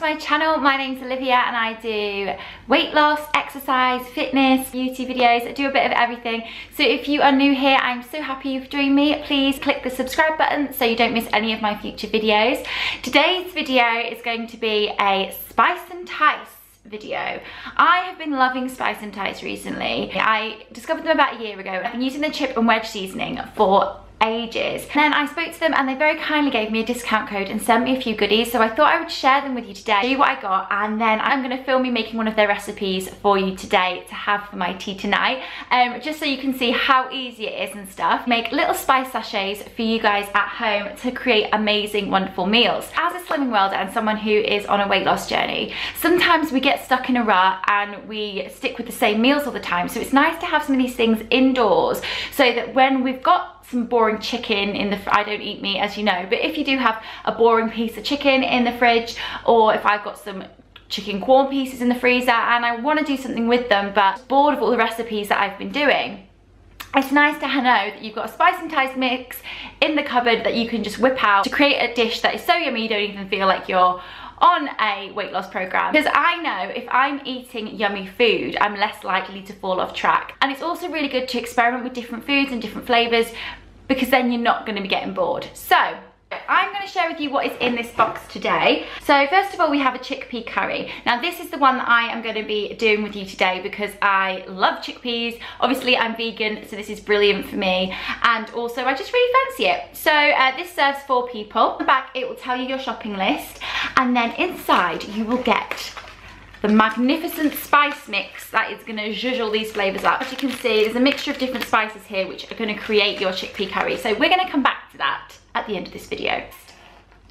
my channel. My name's Olivia and I do weight loss, exercise, fitness, beauty videos. I do a bit of everything. So if you are new here, I'm so happy you've joined me. Please click the subscribe button so you don't miss any of my future videos. Today's video is going to be a spice and Tice video. I have been loving spice and Tice recently. I discovered them about a year ago. I've been using the chip and wedge seasoning for ages. And then I spoke to them and they very kindly gave me a discount code and sent me a few goodies, so I thought I would share them with you today, show you what I got, and then I'm going to film me making one of their recipes for you today to have for my tea tonight, just so you can see how easy it is and stuff. Make little spice sachets for you guys at home to create amazing, wonderful meals. As a slimming welder and someone who is on a weight loss journey, sometimes we get stuck in a rut and we stick with the same meals all the time, so it's nice to have some of these things indoors so that when we've got some boring chicken in the I don't eat meat, as you know, but if you do have a boring piece of chicken in the fridge, or if I've got some chicken corn pieces in the freezer and I want to do something with them but bored of all the recipes that I've been doing, it's nice to know that you've got a spice and Tice mix in the cupboard that you can just whip out to create a dish that is so yummy you don't even feel like you're on a weight loss program. Because I know if I'm eating yummy food, I'm less likely to fall off track. And it's also really good to experiment with different foods and different flavors, because then you're not going to be getting bored. So I'm going to share with you what is in this box today. So first of all, we have a chickpea curry. Now this is the one that I am going to be doing with you today because I love chickpeas. Obviously I'm vegan, so this is brilliant for me, and also I just really fancy it. So this serves 4 people. On the back it will tell you your shopping list, and then inside you will get the magnificent spice mix that is going to zhuzh all these flavours up. As you can see, there's a mixture of different spices here which are going to create your chickpea curry. So we're going to come back to that at the end of this video.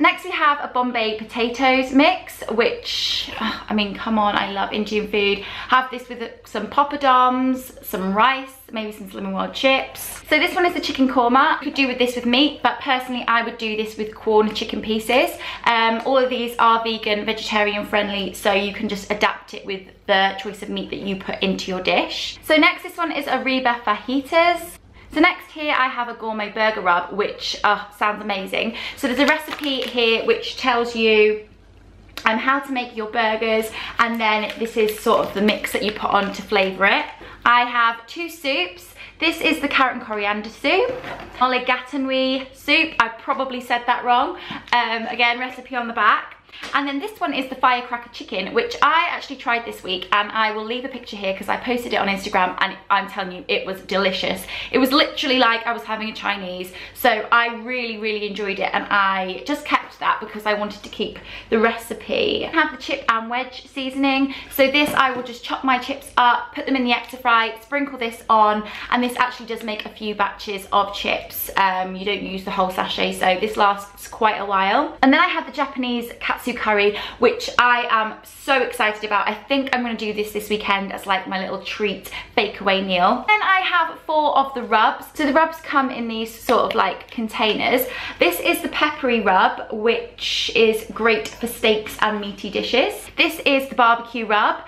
Next we have a Bombay potatoes mix, which, I mean, come on, I love Indian food. Have this with some poppadoms, some rice, maybe some Slimming World chips. So this one is the chicken korma. You could do with this with meat, but personally I would do this with corn chicken pieces. All of these are vegan, vegetarian friendly, so you can just adapt it with the choice of meat that you put into your dish. So next, this one is a Reba fajitas. So next here I have a gourmet burger rub, which sounds amazing. So there's a recipe here which tells you how to make your burgers, and then this is sort of the mix that you put on to flavour it. I have 2 soups. This is the carrot and coriander soup. Mulligatawny soup, I probably said that wrong. Again, recipe on the back. And then this one is the firecracker chicken, which I actually tried this week, and I will leave a picture here because I posted it on Instagram, and I'm telling you, it was delicious. It was literally like I was having a Chinese, so I really enjoyed it, and I just kept that because I wanted to keep the recipe. I have the chip and wedge seasoning. So this, I will just chop my chips up, put them in the Ectifry, sprinkle this on, and this actually does make a few batches of chips. You don't use the whole sachet, so this lasts quite a while. And then I have the Japanese katsu curry, which I am so excited about. I think I'm going to do this weekend as like my little treat bake away meal. Then I have 4 of the rubs. So the rubs come in these sort of like containers. This is the peppery rub, which is great for steaks and meaty dishes. This is the barbecue rub,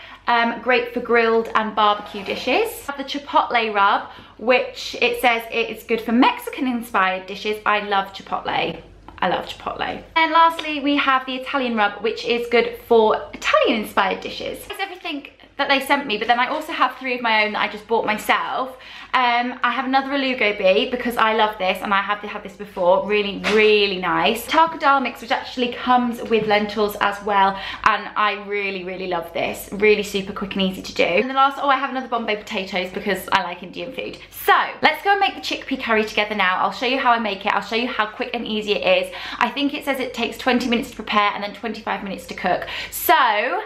great for grilled and barbecue dishes. I have the chipotle rub, which it says it is good for Mexican inspired dishes. I love chipotle. I love chipotle. And lastly, we have the Italian rub, which is good for Italian inspired dishes. That's everything that they sent me, but then I also have 3 of my own that I just bought myself. I have another alugo bee because I love this, and I have had this before. Really nice. Taka dal mix, which actually comes with lentils as well, and I really love this. Really super quick and easy to do. And the last, I have another Bombay potatoes because I like Indian food. So let's go and make the chickpea curry together now. I'll show you how I make it. I'll show you how quick and easy it is. I think it says it takes 20 minutes to prepare and then 25 minutes to cook. So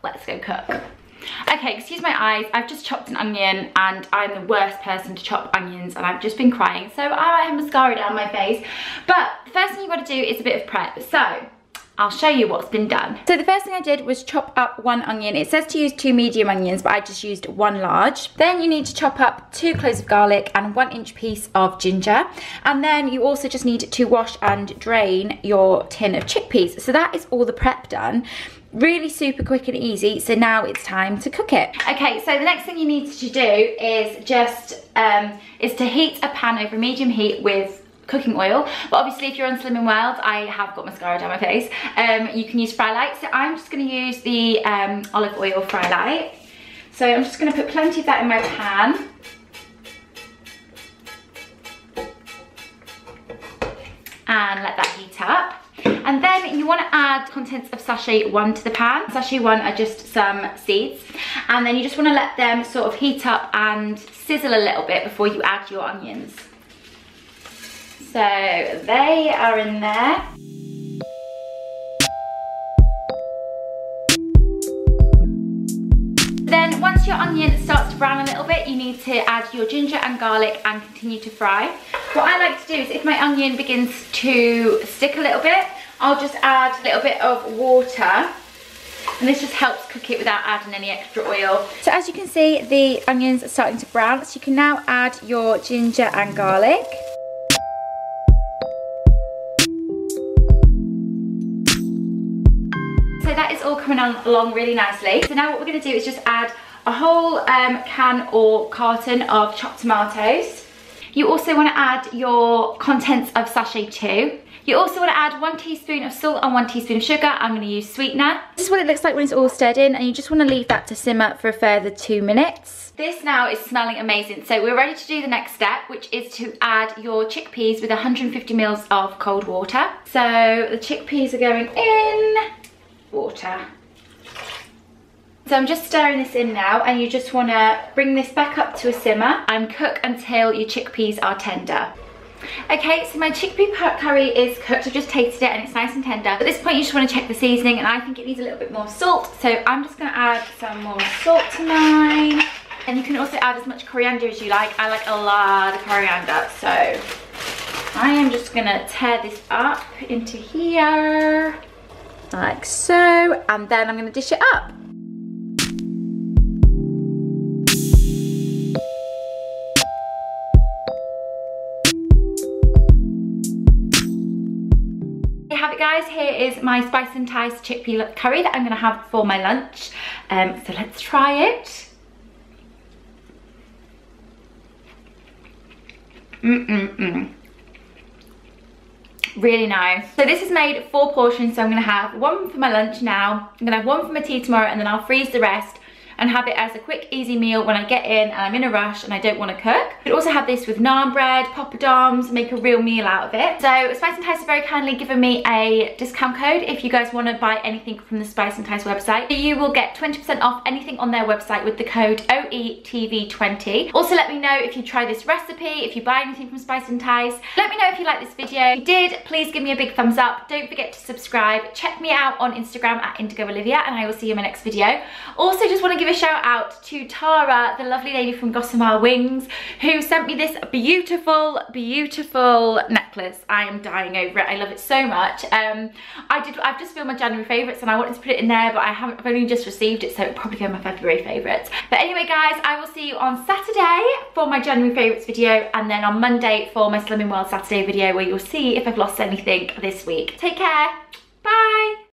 let's go cook. Okay, excuse my eyes, I've just chopped an onion and I'm the worst person to chop onions, and I've just been crying, so I have mascara down my face. But the first thing you've got to do is a bit of prep, so I'll show you what's been done. So the first thing I did was chop up 1 onion. It says to use 2 medium onions, but I just used 1 large. Then you need to chop up 2 cloves of garlic and 1-inch piece of ginger. And then you also just need to wash and drain your tin of chickpeas. So that is all the prep done. Really super quick and easy, so now it's time to cook it. Okay, so the next thing you need to do is just to heat a pan over medium heat with cooking oil, but obviously if you're on Slimming World, I have got mascara down my face, you can use Fry Light. So I'm just going to use the olive oil Fry Light. So I'm just going to put plenty of that in my pan. And let that heat up. And then you want to add contents of sachet 1 to the pan. Sachet 1 are just some seeds. And then you just want to let them sort of heat up and sizzle a little bit before you add your onions. So they are in there. Then once your onion starts to brown a little bit, you need to add your ginger and garlic and continue to fry. What I like to do is if my onion begins to stick a little bit, I'll just add a little bit of water, and this just helps cook it without adding any extra oil. So as you can see, the onions are starting to brown, so you can now add your ginger and garlic. So that is all coming along really nicely. So now what we're going to do is just add a whole can or carton of chopped tomatoes. You also want to add your contents of sachet 2. You also want to add 1 teaspoon of salt and 1 teaspoon of sugar. I'm going to use sweetener. This is what it looks like when it's all stirred in, and you just want to leave that to simmer for a further 2 minutes. This now is smelling amazing. So we're ready to do the next step, which is to add your chickpeas with 150 ml of cold water. So the chickpeas are going in. Water. So I'm just stirring this in now, and you just want to bring this back up to a simmer and cook until your chickpeas are tender. Okay, so my chickpea curry is cooked. I've just tasted it and it's nice and tender. At this point you just want to check the seasoning, and I think it needs a little bit more salt, so I'm just going to add some more salt to mine. And you can also add as much coriander as you like. I like a lot of coriander, so I am just going to tear this up into here like so, and then I'm going to dish it up. Have it, guys. Here is my spice and Tice chickpea curry that I'm going to have for my lunch. So let's try it. Really nice. So this is made 4 portions, so I'm going to have 1 for my lunch now, I'm going to have 1 for my tea tomorrow, and then I'll freeze the rest and have it as a quick easy meal when I get in and I'm in a rush and I don't want to cook. You could also have this with naan bread, poppadoms, make a real meal out of it. So Spice and Tice have very kindly given me a discount code if you guys want to buy anything from the Spice and Tice website. You will get 20% off anything on their website with the code OETV20. Also let me know if you try this recipe, if you buy anything from Spice and Tice. Let me know if you like this video. If you did, please give me a big thumbs up. Don't forget to subscribe. Check me out on Instagram at IndigoOlivia, and I will see you in my next video. Also just want to give a shout out to Tara, the lovely lady from Gossamer Wings, who sent me this beautiful necklace. I am dying over it. I love it so much. I've just filmed my January favourites and I wanted to put it in there, but I've only just received it, so it'll probably go in my February favourites. But anyway guys, I will see you on Saturday for my January favourites video, and then on Monday for my Slimming World Saturday video, where you'll see if I've lost anything this week. Take care. Bye.